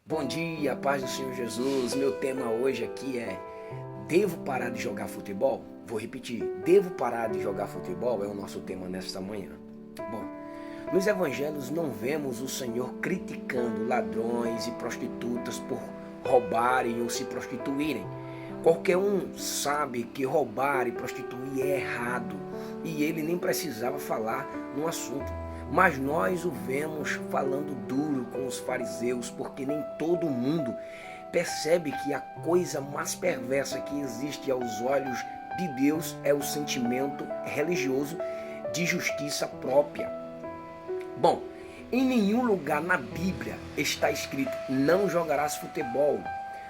Bom dia, paz do Senhor Jesus. Meu tema hoje aqui é: devo parar de jogar futebol? Vou repetir: devo parar de jogar futebol? É o nosso tema nesta manhã. Bom, nos evangelhos não vemos o Senhor criticando ladrões e prostitutas por roubarem ou se prostituírem. Qualquer um sabe que roubar e prostituir é errado e ele nem precisava falar no assunto. Mas nós o vemos falando duro com os fariseus, porque nem todo mundo percebe que a coisa mais perversa que existe aos olhos de Deus é o sentimento religioso de justiça própria. Bom, em nenhum lugar na Bíblia está escrito: não jogarás futebol,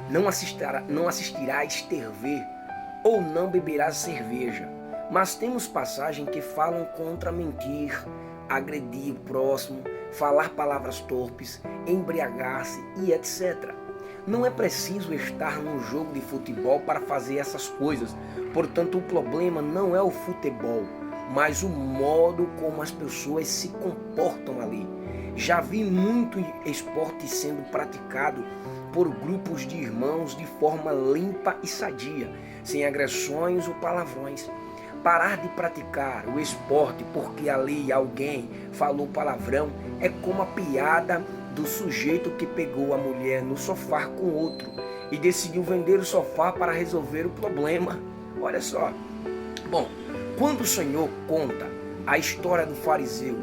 não assistirás TV ou não beberás cerveja. Mas temos passagens que falam contra mentir, agredir o próximo, falar palavras torpes, embriagar-se e etc. Não é preciso estar num jogo de futebol para fazer essas coisas. Portanto, o problema não é o futebol, mas o modo como as pessoas se comportam ali. Já vi muito esporte sendo praticado por grupos de irmãos de forma limpa e sadia, sem agressões ou palavrões. Parar de praticar o esporte porque ali alguém falou palavrão é como a piada do sujeito que pegou a mulher no sofá com outro e decidiu vender o sofá para resolver o problema. Olha só. Bom, quando o Senhor conta a história do fariseu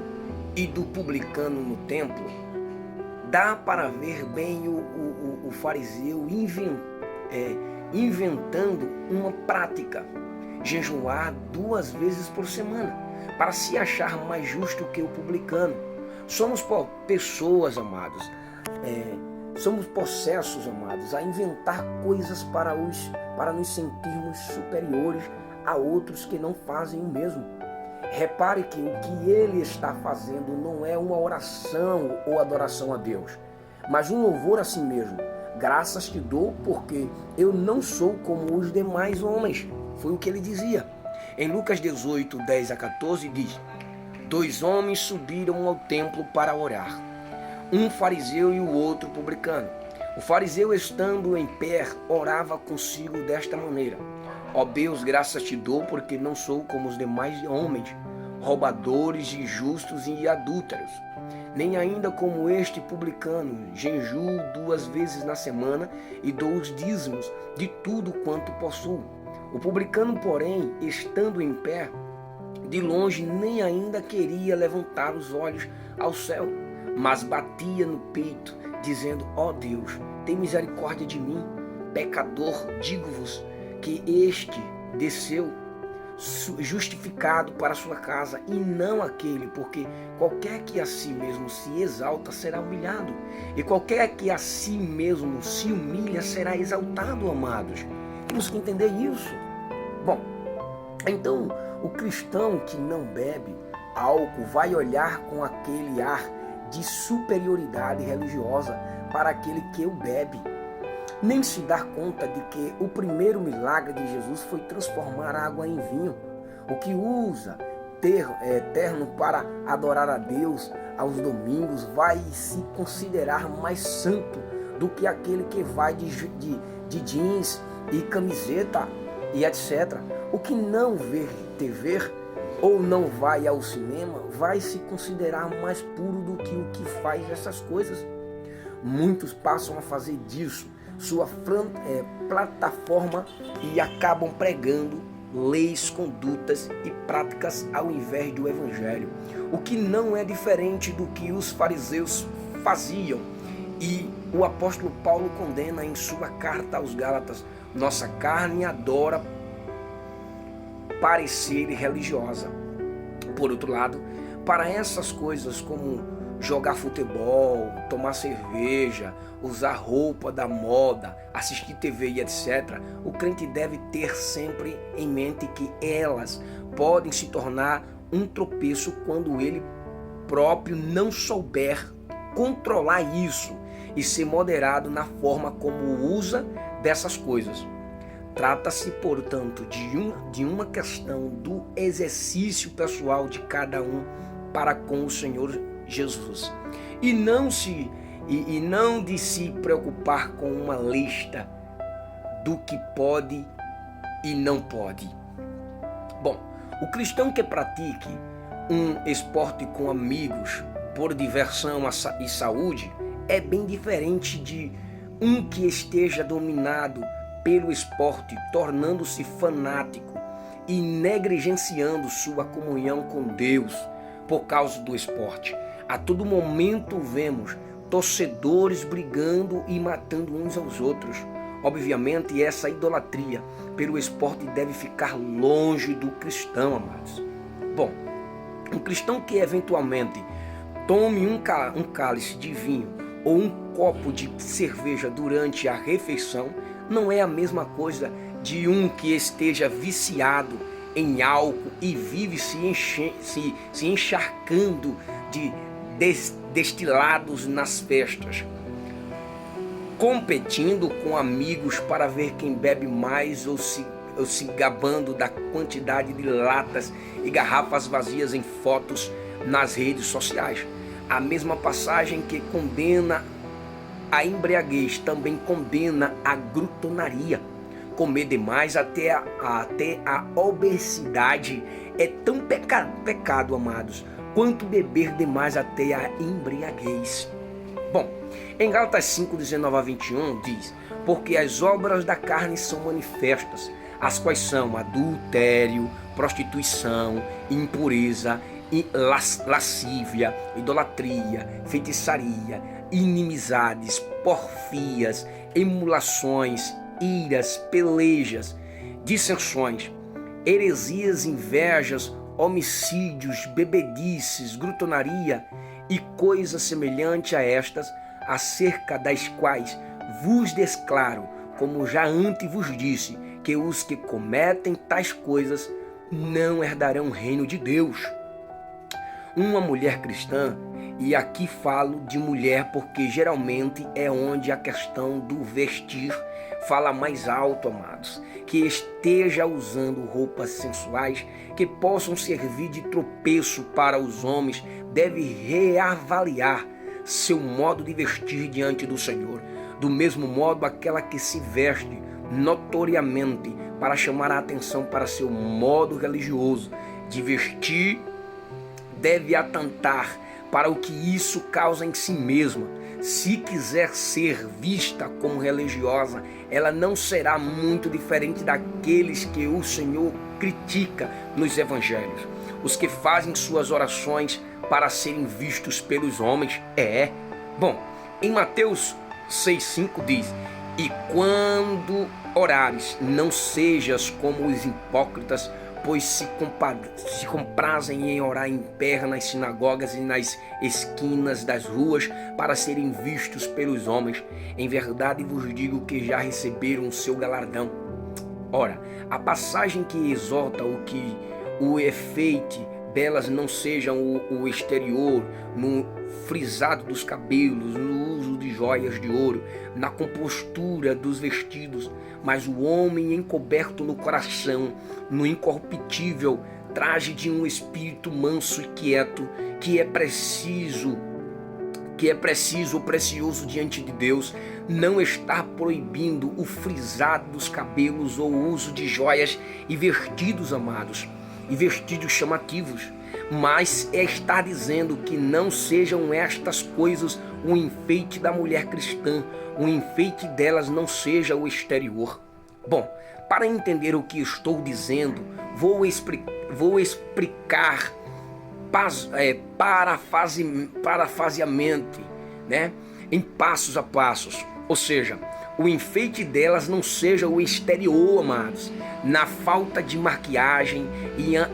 e do publicano no templo, dá para ver bem o fariseu inventando uma prática: jejuar 2 vezes por semana, para se achar mais justo que o publicano. Somos pessoas, amados, somos possessos, amados, a inventar coisas para nos sentirmos superiores a outros que não fazem o mesmo. Repare que o que ele está fazendo não é uma oração ou adoração a Deus, mas um louvor a si mesmo. Graças te dou porque eu não sou como os demais homens. Foi o que ele dizia. Em Lucas 18, 10 a 14 diz: 2 homens subiram ao templo para orar, um fariseu e o outro publicano. O fariseu, estando em pé, orava consigo desta maneira: ó Deus, graças te dou porque não sou como os demais homens, roubadores, injustos e adúlteros, nem ainda como este publicano. Jejuo 2 vezes na semana e dou os dízimos de tudo quanto possuo. O publicano, porém, estando em pé, de longe nem ainda queria levantar os olhos ao céu, mas batia no peito, dizendo: ó Deus, tem misericórdia de mim, pecador. Digo-vos que este desceu justificado para sua casa, e não aquele, porque qualquer que a si mesmo se exalta será humilhado, e qualquer que a si mesmo se humilha será exaltado, amados. Temos que entender isso. Bom, então o cristão que não bebe álcool vai olhar com aquele ar de superioridade religiosa para aquele que o bebe. Nem se dá conta de que o primeiro milagre de Jesus foi transformar água em vinho. O que usa terno para adorar a Deus aos domingos vai se considerar mais santo do que aquele que vai de jeans e camiseta e etc. O que não vê TV ou não vai ao cinema vai se considerar mais puro do que o que faz essas coisas. Muitos passam a fazer disso sua plataforma e acabam pregando leis, condutas e práticas ao invés do Evangelho, o que não é diferente do que os fariseus faziam. E o apóstolo Paulo condena em sua carta aos Gálatas: nossa carne adora parecer religiosa. Por outro lado, para essas coisas como jogar futebol, tomar cerveja, usar roupa da moda, assistir TV e etc., o crente deve ter sempre em mente que elas podem se tornar um tropeço quando ele próprio não souber controlar isso e ser moderado na forma como usa dessas coisas. Trata-se, portanto, de uma questão do exercício pessoal de cada um para com o Senhor Jesus. E não se e não de se preocupar com uma lista do que pode e não pode. Bom, o cristão que pratique um esporte com amigos por diversão e saúde é bem diferente de um que esteja dominado pelo esporte, tornando-se fanático e negligenciando sua comunhão com Deus por causa do esporte. A todo momento vemos torcedores brigando e matando uns aos outros. Obviamente, essa idolatria pelo esporte deve ficar longe do cristão, amados. Bom, um cristão que eventualmente tome um cálice de vinho ou um copo de cerveja durante a refeição não é a mesma coisa de um que esteja viciado em álcool e vive se encharcando de destilados nas festas, competindo com amigos para ver quem bebe mais ou se gabando da quantidade de latas e garrafas vazias em fotos nas redes sociais. A mesma passagem que condena a embriaguez também condena a glutonaria. Comer demais até a obesidade é tão pecado, amados, quanto beber demais até a embriaguez. Bom, em Gálatas 5:19-21 diz: porque as obras da carne são manifestas, as quais são adultério, prostituição, impureza, lascívia, idolatria, feitiçaria, inimizades, porfias, emulações, iras, pelejas, dissensões, heresias, invejas, homicídios, bebedices, glutonaria e coisa semelhante a estas, acerca das quais vos declaro, como já antes vos disse, que os que cometem tais coisas não herdarão o reino de Deus. Uma mulher cristã, e aqui falo de mulher porque geralmente é onde a questão do vestir fala mais alto, amados, que esteja usando roupas sensuais que possam servir de tropeço para os homens, deve reavaliar seu modo de vestir diante do Senhor. Do mesmo modo, aquela que se veste notoriamente para chamar a atenção para seu modo religioso de vestir, deve atentar para o que isso causa em si mesma. Se quiser ser vista como religiosa, ela não será muito diferente daqueles que o Senhor critica nos evangelhos. Os que fazem suas orações para serem vistos pelos homens. Bom, em Mateus 6,5 diz: e quando orares, não sejas como os hipócritas, pois se comprazem em orar em pé nas sinagogas e nas esquinas das ruas para serem vistos pelos homens. Em verdade vos digo que já receberam o seu galardão. Ora, a passagem que exorta o efeito delas não sejam o exterior, no frisado dos cabelos, no uso de joias de ouro, na compostura dos vestidos, mas o homem encoberto no coração, no incorruptível traje de um espírito manso e quieto, que é precioso diante de Deus, não está proibindo o frisado dos cabelos ou o uso de joias e vestidos, amados, e vestidos chamativos, mas está dizendo que não sejam estas coisas o enfeite da mulher cristã, o enfeite delas não seja o exterior. Bom, para entender o que estou dizendo, vou explicar parafaseamente, em passos a passos. Ou seja, o enfeite delas não seja o exterior, amados, na falta de maquiagem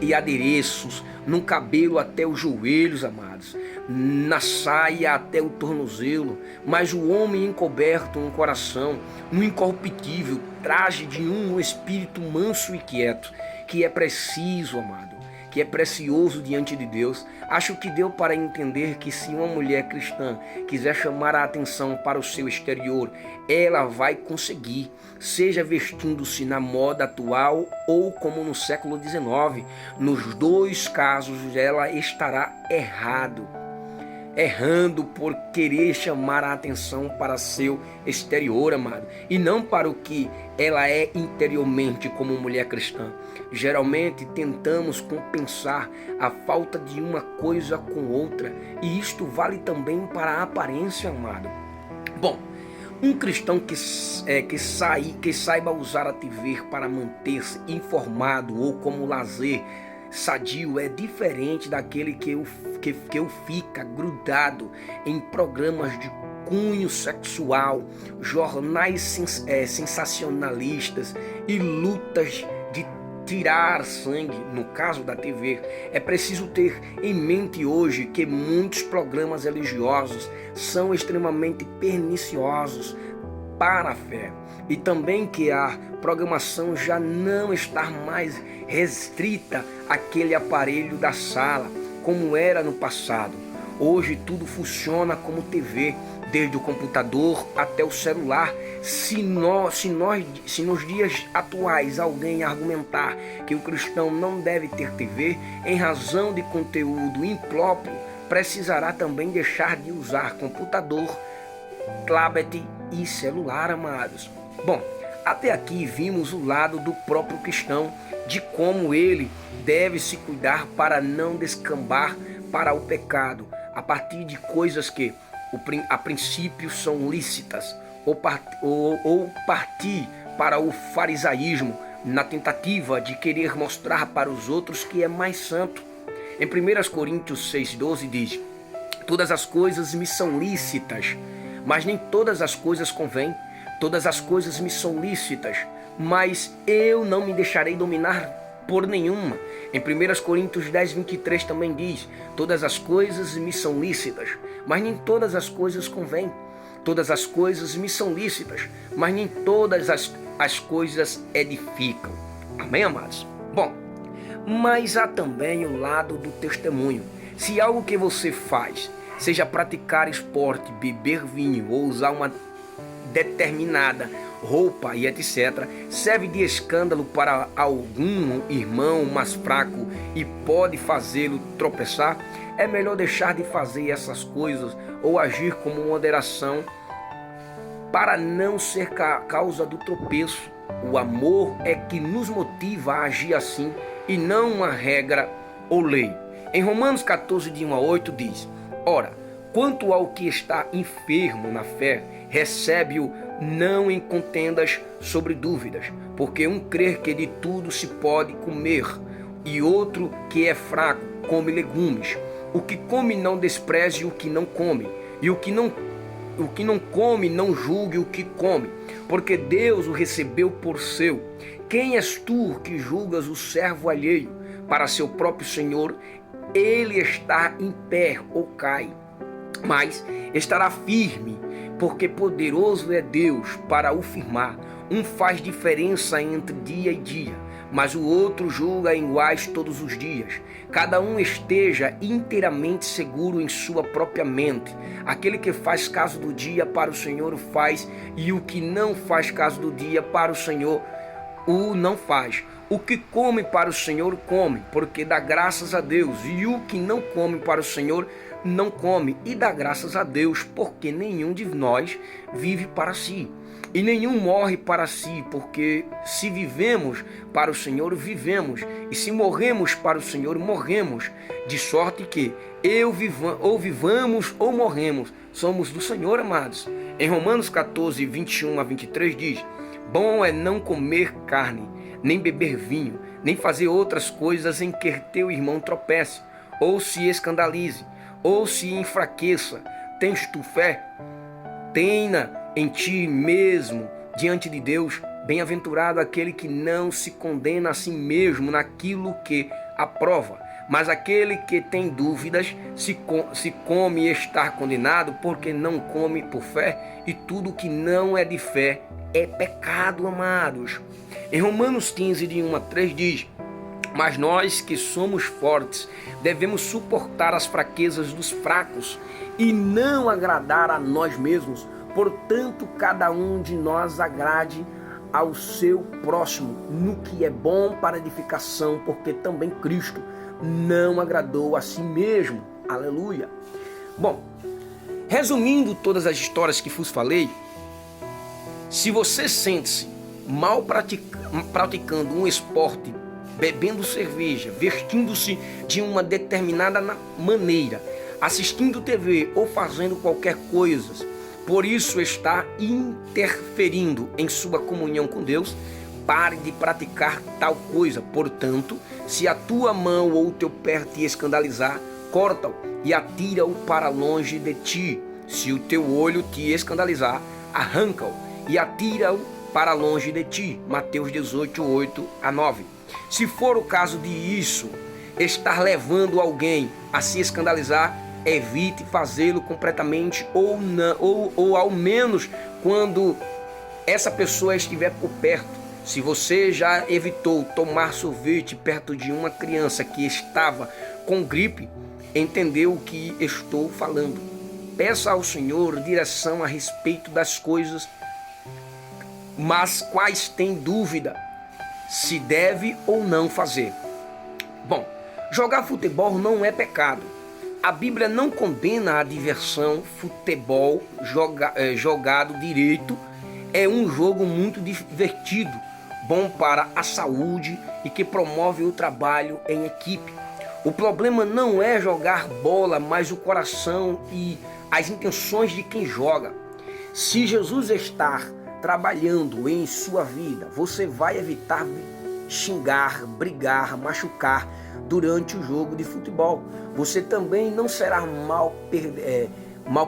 e adereços, no cabelo até os joelhos, amados, na saia até o tornozelo, mas o homem encoberto no coração, no incorruptível traje de um espírito manso e quieto, que é preciso, amado, que é precioso diante de Deus. Acho que deu para entender que se uma mulher cristã quiser chamar a atenção para o seu exterior, ela vai conseguir, seja vestindo-se na moda atual ou como no século XIX. Nos dois casos ela estará errado. errando por querer chamar a atenção para seu exterior, amado, e não para o que ela é interiormente como mulher cristã. Geralmente tentamos compensar a falta de uma coisa com outra, e isto vale também para a aparência, amado. Bom, um cristão que saiba usar a TV para manter-se informado ou como lazer sadio é diferente daquele que fica grudado em programas de cunho sexual, jornais sensacionalistas e lutas de tirar sangue. No caso da TV, é preciso ter em mente hoje que muitos programas religiosos são extremamente perniciosos para a fé, e também que a programação já não está mais restrita àquele aparelho da sala, como era no passado. Hoje tudo funciona como TV, desde o computador até o celular. Se nos dias atuais alguém argumentar que o cristão não deve ter TV em razão de conteúdo impróprio, precisará também deixar de usar computador, tablet e celular, amados. Bom, até aqui vimos o lado do próprio cristão, de como ele deve se cuidar para não descambar para o pecado, a partir de coisas que a princípio são lícitas, ou partir para o farisaísmo, na tentativa de querer mostrar para os outros que é mais santo. Em 1 Coríntios 6,12 diz: todas as coisas me são lícitas, mas nem todas as coisas convêm. Todas as coisas me são lícitas, mas eu não me deixarei dominar por nenhuma. Em 1 Coríntios 10:23 também diz: todas as coisas me são lícitas, mas nem todas as coisas convêm. Todas as coisas me são lícitas, mas nem todas as coisas edificam. Amém, amados? Bom, mas há também o lado do testemunho. Se algo que você faz, seja praticar esporte, beber vinho ou usar uma determinada roupa e etc., serve de escândalo para algum irmão mais fraco e pode fazê-lo tropeçar, é melhor deixar de fazer essas coisas ou agir com moderação para não ser causa do tropeço. O amor é que nos motiva a agir assim e não uma regra ou lei. Em Romanos 14, de 1 a 8 diz: ora, quanto ao que está enfermo na fé, recebe-o não em contendas sobre dúvidas, porque um crê que de tudo se pode comer, e outro que é fraco come legumes. O que come não despreze o que não come, e o que não come não julgue o que come, porque Deus o recebeu por seu. Quem és tu que julgas o servo alheio? Para seu próprio Senhor ele está em pé ou cai, mas estará firme, porque poderoso é Deus para o firmar. Um faz diferença entre dia e dia, mas o outro julga iguais todos os dias. Cada um esteja inteiramente seguro em sua própria mente. Aquele que faz caso do dia para o Senhor o faz, e o que não faz caso do dia para o Senhor o não faz. O que come para o Senhor come, porque dá graças a Deus, e o que não come para o Senhor não come e dá graças a Deus, porque nenhum de nós vive para si e nenhum morre para si, porque se vivemos para o Senhor, vivemos, e se morremos para o Senhor, morremos, de sorte que ou vivamos ou morremos, somos do Senhor, amados. Em Romanos 14, 21 a 23 diz: bom é não comer carne, nem beber vinho, nem fazer outras coisas em que teu irmão tropece, ou se escandalize, ou se enfraqueça. Tens tu fé? Tenha em ti mesmo diante de Deus. Bem-aventurado aquele que não se condena a si mesmo naquilo que aprova. Mas aquele que tem dúvidas, se come estar condenado, porque não come por fé, e tudo que não é de fé é pecado, amados. Em Romanos 15, de 1 a 3 diz: mas nós que somos fortes, devemos suportar as fraquezas dos fracos e não agradar a nós mesmos. Portanto, cada um de nós agrade ao seu próximo no que é bom para edificação, porque também Cristo não agradou a si mesmo. Aleluia. Bom, resumindo todas as histórias que vos falei, se você sente-se mal praticando um esporte, bebendo cerveja, vestindo-se de uma determinada maneira, assistindo TV ou fazendo qualquer coisa, por isso está interferindo em sua comunhão com Deus, pare de praticar tal coisa. Portanto, se a tua mão ou o teu pé te escandalizar, corta-o e atira-o para longe de ti. Se o teu olho te escandalizar, arranca-o e atira-o para longe de ti. Mateus 18, 8-9. Se for o caso de isso estar levando alguém a se escandalizar, evite fazê-lo completamente ou ao menos quando essa pessoa estiver por perto. Se você já evitou tomar sorvete perto de uma criança que estava com gripe, entendeu o que estou falando. Peça ao Senhor direção a respeito das coisas, mas quais tem dúvida se deve ou não fazer. Bom, jogar futebol não é pecado. A Bíblia não condena a diversão. Futebol jogado direito é um jogo muito divertido, bom para a saúde e que promove o trabalho em equipe. O problema não é jogar bola, mas o coração e as intenções de quem joga. Se Jesus está trabalhando em sua vida, você vai evitar xingar, brigar, machucar durante o jogo de futebol. Você também não será mal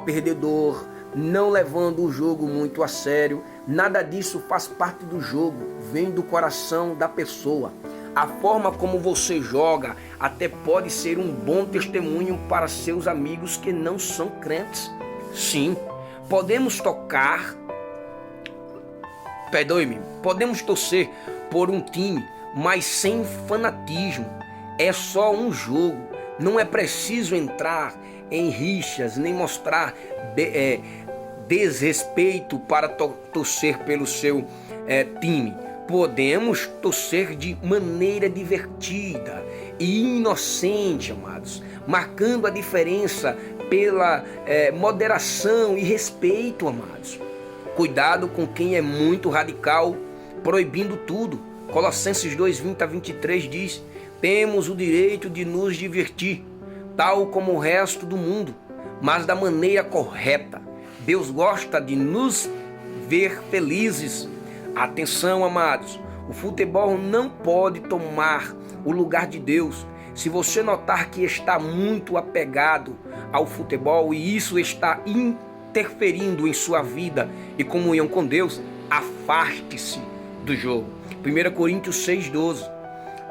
perdedor, não levando o jogo muito a sério. Nada disso faz parte do jogo, vem do coração da pessoa. A forma como você joga até pode ser um bom testemunho para seus amigos que não são crentes. Sim, podemos torcer por um time, mas sem fanatismo. É só um jogo. Não é preciso entrar em rixas, nem mostrar desrespeito para torcer pelo seu time. Podemos torcer de maneira divertida e inocente, amados, marcando a diferença pela moderação e respeito, amados. Cuidado com quem é muito radical, proibindo tudo. Colossenses 2:20-23 diz: temos o direito de nos divertir, tal como o resto do mundo, mas da maneira correta. Deus gosta de nos ver felizes. Atenção, amados, o futebol não pode tomar o lugar de Deus. Se você notar que está muito apegado ao futebol e isso está interferindo em sua vida e comunhão com Deus, afaste-se do jogo. 1 Coríntios 6:12.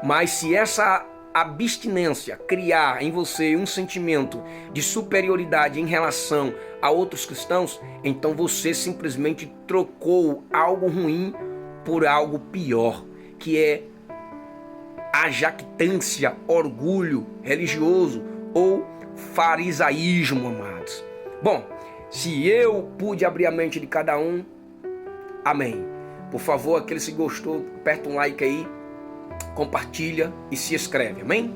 Mas se essa abstinência criar em você um sentimento de superioridade em relação a outros cristãos, então você simplesmente trocou algo ruim por algo pior, que é a jactância, orgulho religioso ou farisaísmo, amados. Bom, se eu pude abrir a mente de cada um, amém. Por favor, aquele que gostou, aperta um like aí, compartilha e se inscreve, amém?